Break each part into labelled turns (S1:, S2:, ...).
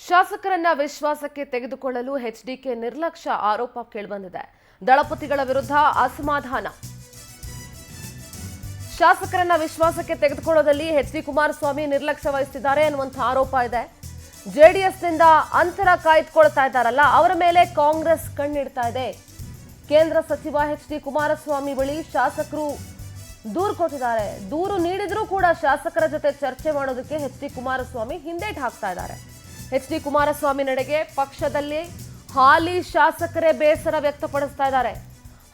S1: ಶಾಸಕರನ್ನ ವಿಶ್ವಾಸಕ್ಕೆ ತೆಗೆದುಕೊಳ್ಳಲು ಎಚ್ಡಿಕೆ ನಿರ್ಲಕ್ಷ್ಯ ಆರೋಪ ಕೇಳಿಬಂದಿದೆ. ದಳಪತಿಗಳ ವಿರುದ್ಧ ಅಸಮಾಧಾನ. ಶಾಸಕರನ್ನ ವಿಶ್ವಾಸಕ್ಕೆ ತೆಗೆದುಕೊಳ್ಳೋದಲ್ಲಿ ಎಚ್ಡಿ ಕುಮಾರಸ್ವಾಮಿ ನಿರ್ಲಕ್ಷ್ಯ ವಹಿಸುತ್ತಿದ್ದಾರೆ ಅನ್ನುವಂಥ ಆರೋಪ ಇದೆ. ಜೆಡಿಎಸ್ನಿಂದ ಅಂತರ ಕಾಯ್ದುಕೊಳ್ತಾ ಇದ್ದಾರಲ್ಲ, ಅವರ ಮೇಲೆ ಕಾಂಗ್ರೆಸ್ ಕಣ್ಣಿಡ್ತಾ ಇದೆ. ಕೇಂದ್ರ ಸಚಿವ ಎಚ್ಡಿ ಕುಮಾರಸ್ವಾಮಿ ಬಳಿ ಶಾಸಕರು ದೂರು ಕೊಟ್ಟಿದ್ದಾರೆ. ದೂರು ನೀಡಿದ್ರೂ ಕೂಡ ಶಾಸಕರ ಜೊತೆ ಚರ್ಚೆ ಮಾಡೋದಕ್ಕೆ ಎಚ್ಡಿ ಕುಮಾರಸ್ವಾಮಿ ಹಿಂದೇಟು ಹಾಕ್ತಾ ಇದ್ದಾರೆ. ಎಚ್ಡಿ ಕುಮಾರಸ್ವಾಮಿ ನಡೆಗೆ ಪಕ್ಷದಲ್ಲಿ ಹಾಲಿ ಶಾಸಕರೇ ಬೇಸರ ವ್ಯಕ್ತಪಡಿಸ್ತಾ ಇದ್ದಾರೆ.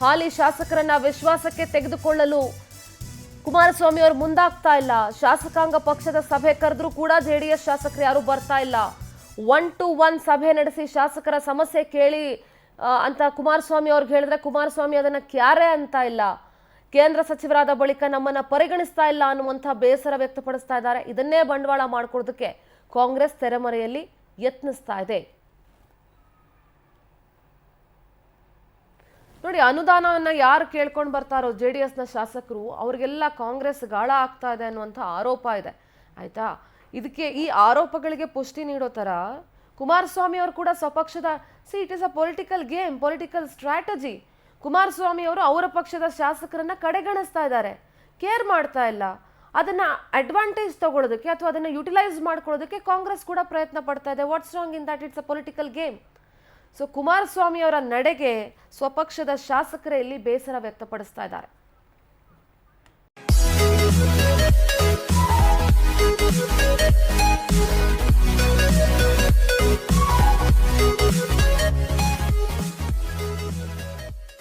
S1: ಹಾಲಿ ಶಾಸಕರನ್ನ ವಿಶ್ವಾಸಕ್ಕೆ ತೆಗೆದುಕೊಳ್ಳಲು ಕುಮಾರಸ್ವಾಮಿ ಅವರು ಮುಂದಾಗ್ತಾ ಇಲ್ಲ. ಶಾಸಕಾಂಗ ಪಕ್ಷದ ಸಭೆ ಕರೆದ್ರೂ ಕೂಡ ಜೆಡಿಎಸ್ ಶಾಸಕರು ಯಾರು ಬರ್ತಾ ಇಲ್ಲ. 1-to-1 ಸಭೆ ನಡೆಸಿ ಶಾಸಕರ ಸಮಸ್ಯೆ ಕೇಳಿ ಅಂತ ಕುಮಾರಸ್ವಾಮಿ ಅವ್ರಿಗೆ ಹೇಳಿದ್ರೆ ಕುಮಾರಸ್ವಾಮಿ ಅದನ್ನ ಕ್ಯಾರೆ ಅಂತ ಇಲ್ಲ. ಕೇಂದ್ರ ಸಚಿವರಾದ ಬಳಿಕ ನಮ್ಮನ್ನ ಪರಿಗಣಿಸ್ತಾ ಇಲ್ಲ ಅನ್ನುವಂಥ ಬೇಸರ ವ್ಯಕ್ತಪಡಿಸ್ತಾ ಇದ್ದಾರೆ. ಇದನ್ನೇ ಬಂಡವಾಳ ಮಾಡಿಕೊಳ್ಳೋದಕ್ಕೆ ಕಾಂಗ್ರೆಸ್ ತೆರೆಮರೆಯಲ್ಲಿ ಯತ್ನಿಸ್ತಾ ಇದೆ. ನೋಡಿ, ಅನುದಾನವನ್ನ ಯಾರು ಕೇಳ್ಕೊಂಡು ಬರ್ತಾರೋ ಜೆಡಿಎಸ್ನ ಶಾಸಕರು, ಅವ್ರಿಗೆಲ್ಲ ಕಾಂಗ್ರೆಸ್ ಗಾಳ ಆಗ್ತಾ ಇದೆ ಅನ್ನುವಂಥ ಆರೋಪ ಇದೆ. ಆಯ್ತಾ, ಇದಕ್ಕೆ ಈ ಆರೋಪಗಳಿಗೆ ಪುಷ್ಟಿ ನೀಡೋ ತರ ಕುಮಾರಸ್ವಾಮಿ ಅವರು ಕೂಡ ಸ್ವಪಕ್ಷದ it is a political game, political strategy. Kumaraswamy ಅವರು ಅವರ ಪಕ್ಷದ ಶಾಸಕರನ್ನ ಕಡೆಗಣಿಸ್ತಾ ಇದ್ದಾರೆ, ಕೇರ್ ಮಾಡ್ತಾ ಇಲ್ಲ. ಅದನ್ನ ಅಡ್ವಾಂಟೇಜ್ ತಗೊಳ್ಳೋದಕ್ಕೆ ಅಥವಾ ಅದನ್ನ ಯುಟಿಲೈಸ್ ಮಾಡ್ಕೊಳ್ಳೋದಕ್ಕೆ ಕಾಂಗ್ರೆಸ್ ಕೂಡ ಪ್ರಯತ್ನ ಪಡ್ತಾ ಇದೆ. What's wrong in that? It's a political game. So Kumaraswamy ಅವರ ನಡೆಗೆ ಸ್ವಪಕ್ಷದ ಶಾಸಕರೇ ಇಲ್ಲಿ ಬೇಸರ ವ್ಯಕ್ತಪಡಿಸ್ತಾ ಇದ್ದಾರೆ.